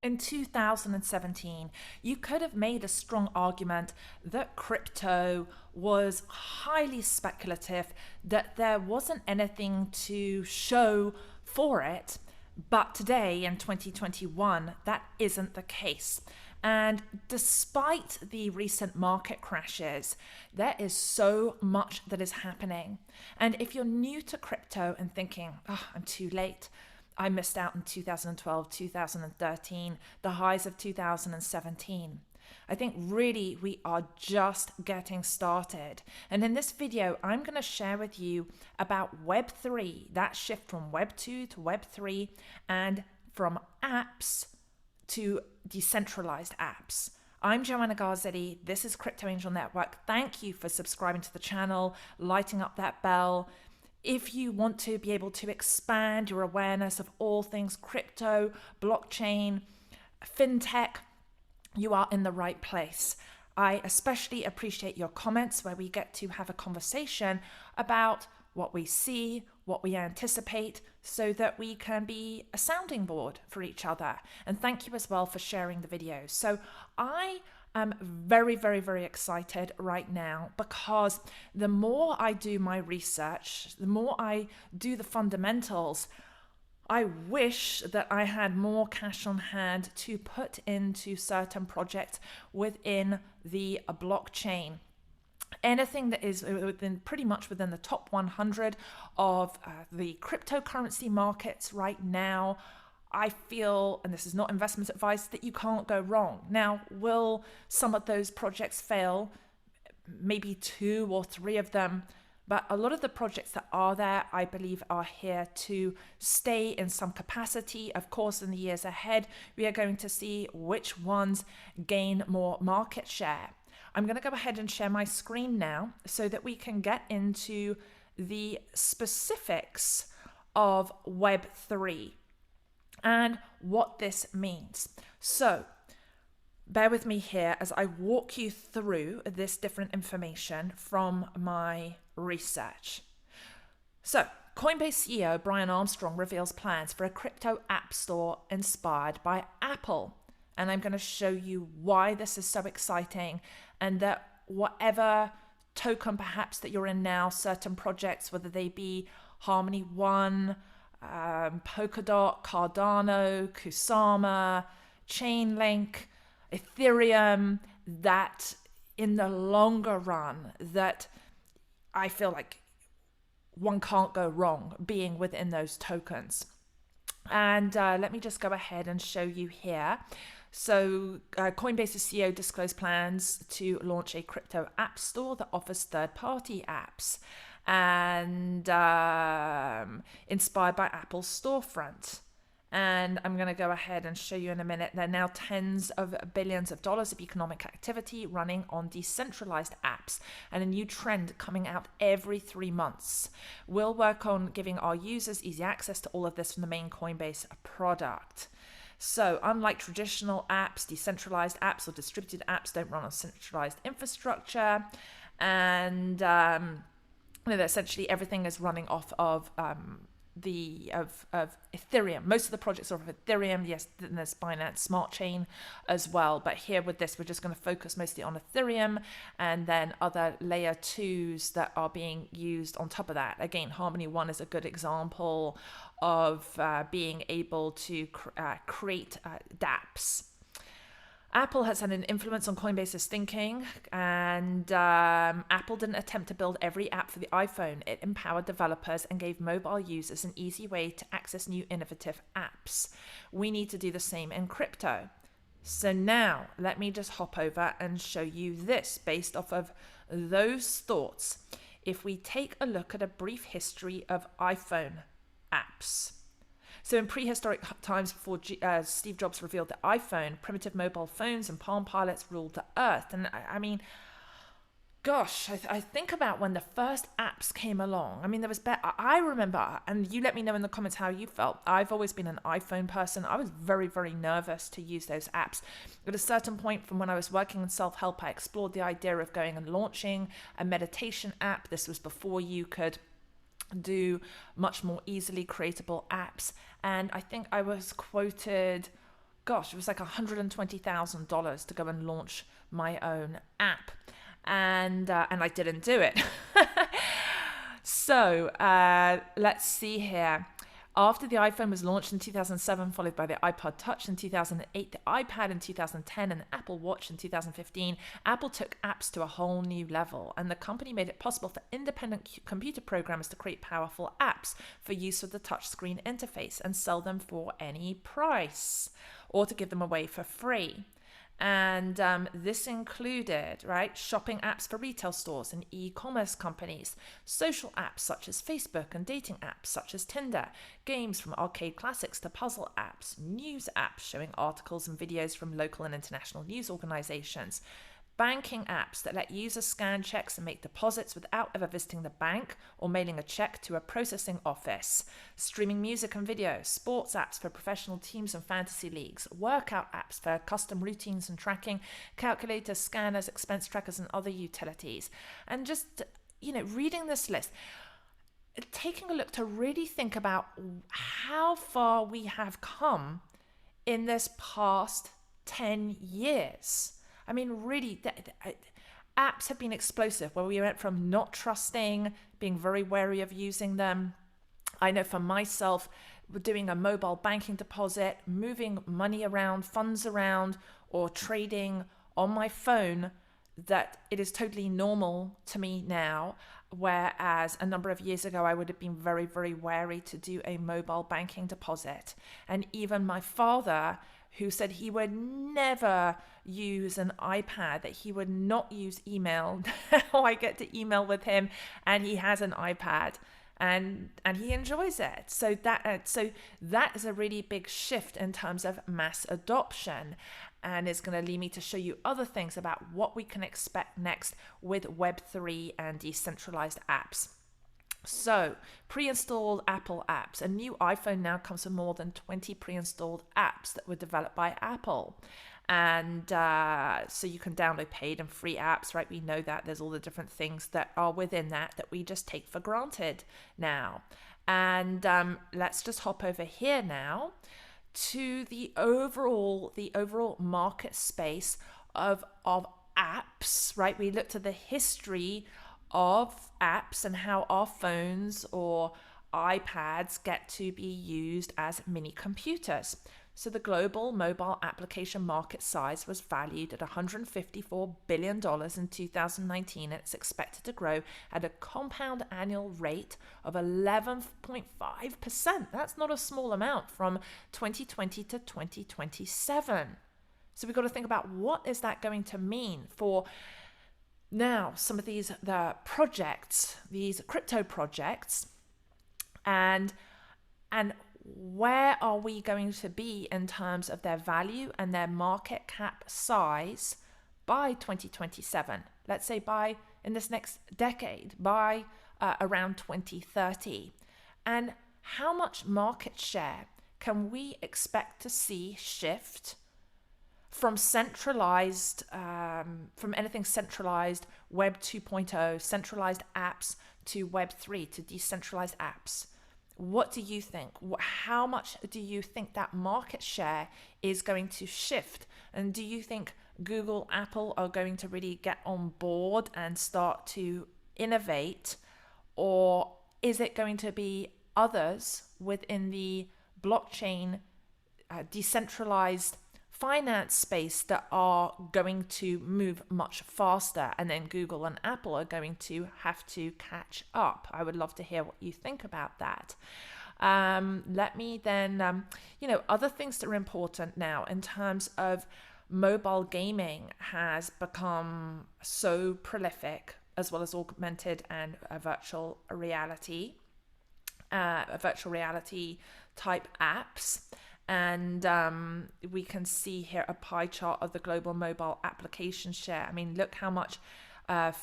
In 2017, you could have made a strong argument that crypto was highly speculative, that there wasn't anything to show for it. But today, in 2021, that isn't the case. And despite the recent market crashes, there is so much that is happening. And if you're new to crypto and thinking, oh, I'm too late, I missed out in 2012, 2013, the highs of 2017. I think really we are just getting started. And in this video, I'm going to share with you about Web3, that shift from Web 2 to Web 3, and from apps to decentralized apps. I'm Joanna Garzilli. This is Crypto Angel Network. Thank you for subscribing to the channel, lighting up that bell. If you want to be able to expand your awareness of all things crypto, blockchain, fintech, you are in the right place. I especially appreciate your comments where we get to have a conversation about what we see, what we anticipate, so that we can be a sounding board for each other. And thank you as well for sharing the videos. So I'm very, very, very excited right now because the more I do my research, the more I do the fundamentals, I wish that I had more cash on hand to put into certain projects within the blockchain. Anything that is pretty much within the top 100 of the cryptocurrency markets right now, I feel, and this is not investment advice, that you can't go wrong. Now, will some of those projects fail? Maybe 2 or 3 of them. But a lot of the projects that are there, I believe, are here to stay in some capacity. Of course, in the years ahead, we are going to see which ones gain more market share. I'm going to go ahead and share my screen now so that we can get into the specifics of Web3 and what this means. So bear with me here as I walk you through this different information from my research. So Coinbase CEO Brian Armstrong reveals plans for a crypto app store inspired by Apple. And I'm going to show you why this is so exciting, and that whatever token perhaps that you're in now, certain projects, whether they be Harmony One, Polkadot, Cardano, Kusama, Chainlink, Ethereum, that in the longer run, that I feel like one can't go wrong being within those tokens. And let me just go ahead and show you here. So Coinbase's CEO disclosed plans to launch a crypto app store that offers third-party apps and inspired by Apple's storefront. And I'm going to go ahead and show you in a minute. There are now tens of billions of dollars of economic activity running on decentralized apps, and a new trend coming out every 3 months. We'll work on giving our users easy access to all of this from the main Coinbase product. So unlike traditional apps, decentralized apps or distributed apps don't run on centralized infrastructure, and essentially everything is running off of Ethereum. Most of the projects are of Ethereum. Yes, then there's Binance Smart Chain as well. But here with this, we're just going to focus mostly on Ethereum and then other layer 2s that are being used on top of that. Again, Harmony One is a good example of being able to create DApps. Apple has had an influence on Coinbase's thinking, and Apple didn't attempt to build every app for the iPhone. It empowered developers and gave mobile users an easy way to access new innovative apps. We need to do the same in crypto. So now let me just hop over and show you this based off of those thoughts. If we take a look at a brief history of iPhone apps. So in prehistoric times before Steve Jobs revealed the iPhone, primitive mobile phones and Palm Pilots ruled the earth. And I mean, gosh, I think about when the first apps came along. I mean, there was I remember, and you let me know in the comments how you felt. I've always been an iPhone person. I was very, very nervous to use those apps. At a certain point from when I was working in self-help, I explored the idea of going and launching a meditation app. This was before you could do much more easily creatable apps. And I think I was quoted gosh, it was like $120,000 to go and launch my own app. And I didn't do it. So let's see here. After the iPhone was launched in 2007, followed by the iPod Touch in 2008, the iPad in 2010, and the Apple Watch in 2015, Apple took apps to a whole new level, and the company made it possible for independent computer programmers to create powerful apps for use with the touchscreen interface and sell them for any price, or to give them away for free. And this included, right, shopping apps for retail stores and e-commerce companies, social apps such as Facebook, and dating apps such as Tinder, games from arcade classics to puzzle apps, news apps showing articles and videos from local and international news organizations, banking apps that let users scan checks and make deposits without ever visiting the bank or mailing a check to a processing office, streaming music and video, sports apps for professional teams and fantasy leagues, workout apps for custom routines and tracking, calculators, scanners, expense trackers, and other utilities. And just, reading this list, taking a look to really think about how far we have come in this past 10 years. I mean, really, apps have been explosive, where we went from not trusting, being very wary of using them. I know for myself, doing a mobile banking deposit, moving money around, funds around, or trading on my phone, that it is totally normal to me now. Whereas a number of years ago, I would have been very, very wary to do a mobile banking deposit. And even my father, who said he would never use an iPad, that he would not use email. Now I get to email with him, and he has an iPad, and he enjoys it. So that is a really big shift in terms of mass adoption, and it's going to lead me to show you other things about what we can expect next with Web3 and decentralized apps. So, pre-installed Apple apps. A new iPhone now comes with more than 20 pre-installed apps that were developed by Apple. And so you can download paid and free apps, right? We know that there's all the different things that are within that we just take for granted now. And let's just hop over here now to the overall market space of apps, right? We looked at the history of apps and how our phones or iPads get to be used as mini computers. So the global mobile application market size was valued at $154 billion in 2019, and it's expected to grow at a compound annual rate of 11.5%. That's not a small amount, from 2020 to 2027. So we've got to think about, what is that going to mean for now some of the projects, these crypto projects, and where are we going to be in terms of their value and their market cap size by 2027? Let's say in this next decade, by around 2030. And how much market share can we expect to see shift from centralized, from anything centralized, Web 2.0, centralized apps, to Web 3, to decentralized apps? What do you think? How much do you think that market share is going to shift? And do you think Google, Apple are going to really get on board and start to innovate? Or is it going to be others within the blockchain, decentralized finance space that are going to move much faster, and then Google and Apple are going to have to catch up? I would love to hear what you think about that. Let me then, other things that are important now in terms of mobile gaming has become so prolific, as well as augmented and virtual reality type apps. And we can see here a pie chart of the global mobile application share. I mean, look how much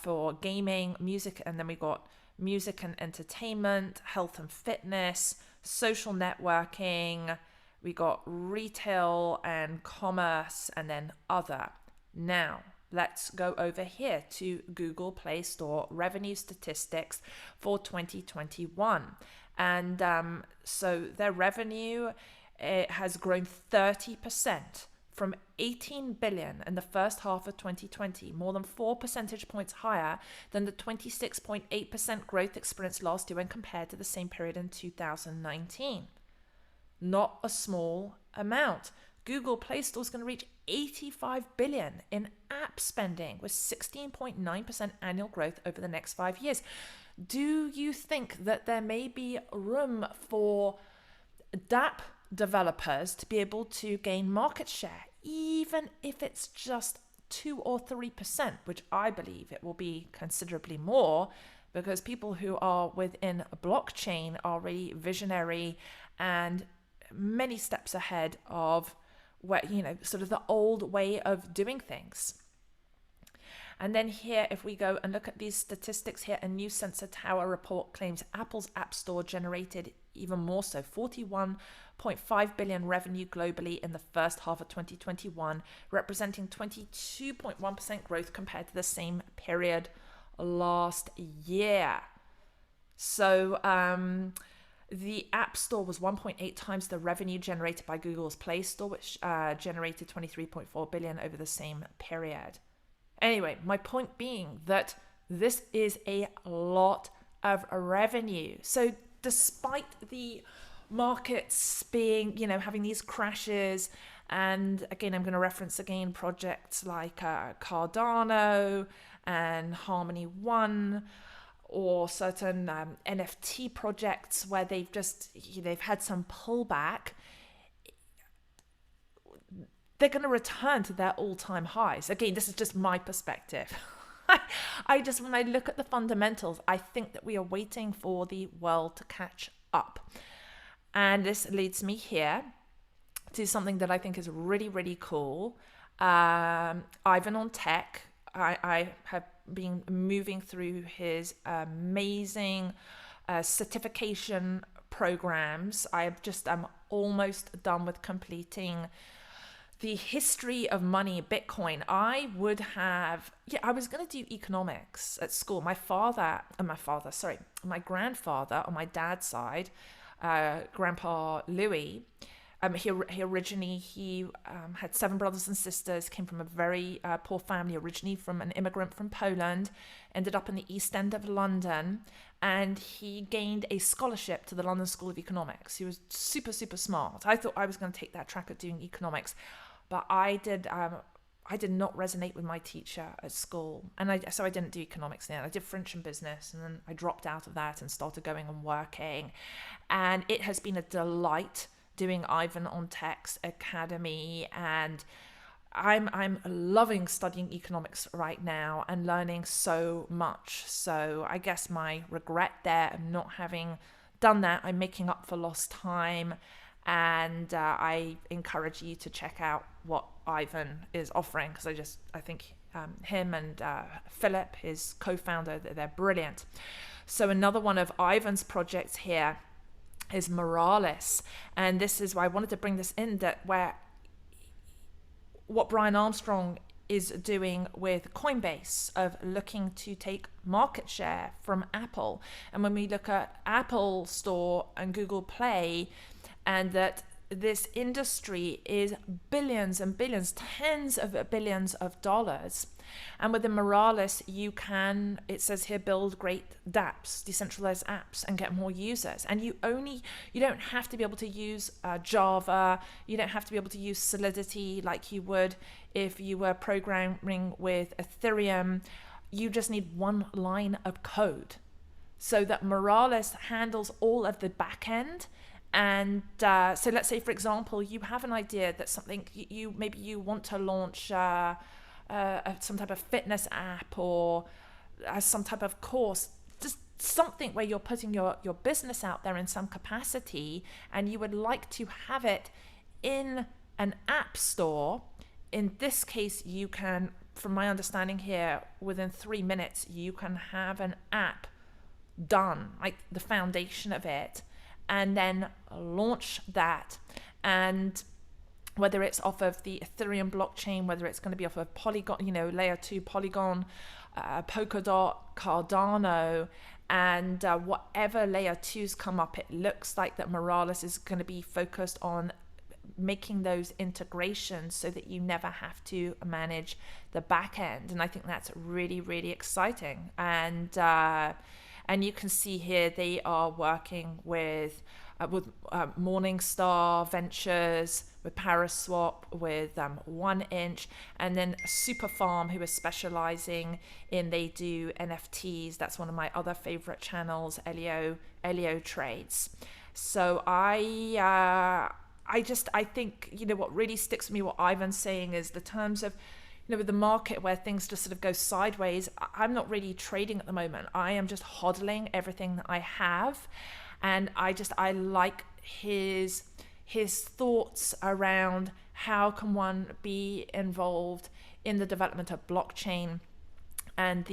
for gaming, music, and then we got music and entertainment, health and fitness, social networking, we got retail and commerce, and then other. Now, let's go over here to Google Play Store revenue statistics for 2021. And so their revenue it has grown 30% from 18 billion in the first half of 2020, more than 4 percentage points higher than the 26.8% growth experienced last year when compared to the same period in 2019. Not a small amount. Google Play Store is going to reach 85 billion in app spending with 16.9% annual growth over the next 5 years. Do you think that there may be room for DApp developers to be able to gain market share, even if it's just 2 or 3%, which I believe it will be considerably more, because people who are within a blockchain are really visionary and many steps ahead of where, sort of the old way of doing things. And then here, if we go and look at these statistics here, a new Sensor Tower report claims Apple's App Store generated even more so, 41.5 billion revenue globally in the first half of 2021, representing 22.1% growth compared to the same period last year. So the App Store was 1.8 times the revenue generated by Google's Play Store, which generated 23.4 billion over the same period. Anyway, my point being that this is a lot of revenue. So despite the markets being, having these crashes, and again, I'm going to reference again projects like Cardano and Harmony One, or certain NFT projects where they've just, they've had some pullback, they're going to return to their all-time highs. Again, this is just my perspective. When I look at the fundamentals, I think that we are waiting for the world to catch up. And this leads me here to something that I think is really, really cool. Ivan on Tech, I have been moving through his amazing certification programs. I'm almost done with completing the history of money, Bitcoin. I was going to do economics at school. My grandfather on my dad's side, Grandpa Louis, he originally had 7 brothers and sisters, came from a very poor family, originally from an immigrant from Poland, ended up in the East End of London, and he gained a scholarship to the London School of Economics. He was super, super smart. I thought I was going to take that track of doing economics, but I did not resonate with my teacher at school, and so I didn't do economics then. I did French and business, and then I dropped out of that and started going and working, and it has been a delight doing Ivan on Tech's Academy, and I'm loving studying economics right now and learning so much. So I guess my regret there of not having done that, I'm making up for lost time, and I encourage you to check out what Ivan is offering, because I think him and Philip, his co-founder, they're brilliant. So another one of Ivan's projects here is Moralis, and this is why I wanted to bring this in, what Brian Armstrong is doing with Coinbase, of looking to take market share from Apple. And when we look at Apple Store and Google Play, and that this industry is billions and billions, tens of billions of dollars. And within Moralis, you can, it says here, build great DApps, decentralized apps, and get more users. And you don't have to be able to use Java. You don't have to be able to use Solidity like you would if you were programming with Ethereum. You just need one line of code, so that Moralis handles all of the back end. And so let's say, for example, you have an idea that something maybe you want to launch some type of fitness app, or some type of course, just something where you're putting your business out there in some capacity, and you would like to have it in an app store. In this case, you can, from my understanding here, within 3 minutes, you can have an app done, like the foundation of it, and then launch that. And whether it's off of the Ethereum blockchain, whether it's going to be off of Polygon, layer 2 Polygon, Polkadot, Cardano, and whatever layer 2s come up, it looks like that Moralis is going to be focused on making those integrations so that you never have to manage the back end. And I think that's really, really exciting. And you can see here they are working with Morningstar Ventures, with Paraswap, with 1inch, and then Superfarm, who is specializing in, they do NFTs. That's one of my other favorite channels, Elio Trades. So I think, you know, what really sticks with me, what Ivan's saying, is the terms of, you know, with the market where things just sort of go sideways, I'm not really trading at the moment. I am just hodling everything that I have. And I like his thoughts around how can one be involved in the development of blockchain and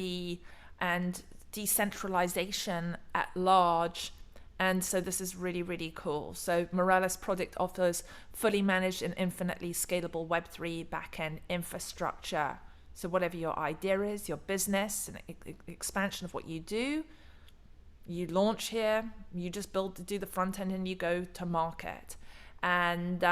decentralization at large. And so this is really, really cool. So Moralis product offers fully managed and infinitely scalable Web3 backend infrastructure. So whatever your idea is, your business, and expansion of what you do, you launch here, you just do the front end, and you go to market. And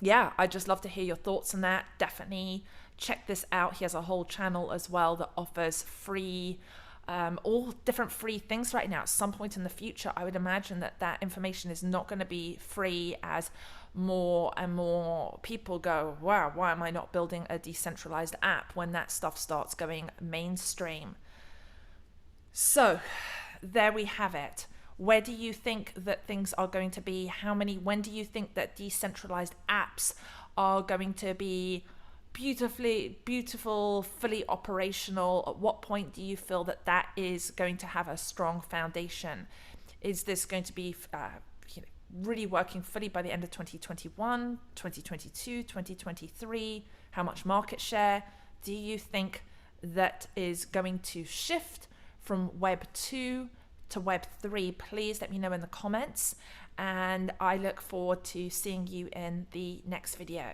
yeah, I'd just love to hear your thoughts on that. Definitely check this out. He has a whole channel as well that offers free, all different free things right now. At some point in the future, I would imagine that information is not going to be free, as more and more people go, wow, why am I not building a decentralized app, when that stuff starts going mainstream. So there we have it. Where do you think that things are going to be? When do you think that decentralized apps are going to be beautiful, fully operational? At what point do you feel that is going to have a strong foundation? Is this going to be really working fully by the end of 2021, 2022, 2023? How much market share do you think that is going to shift from Web 2 to Web 3? Please let me know in the comments, and I look forward to seeing you in the next video.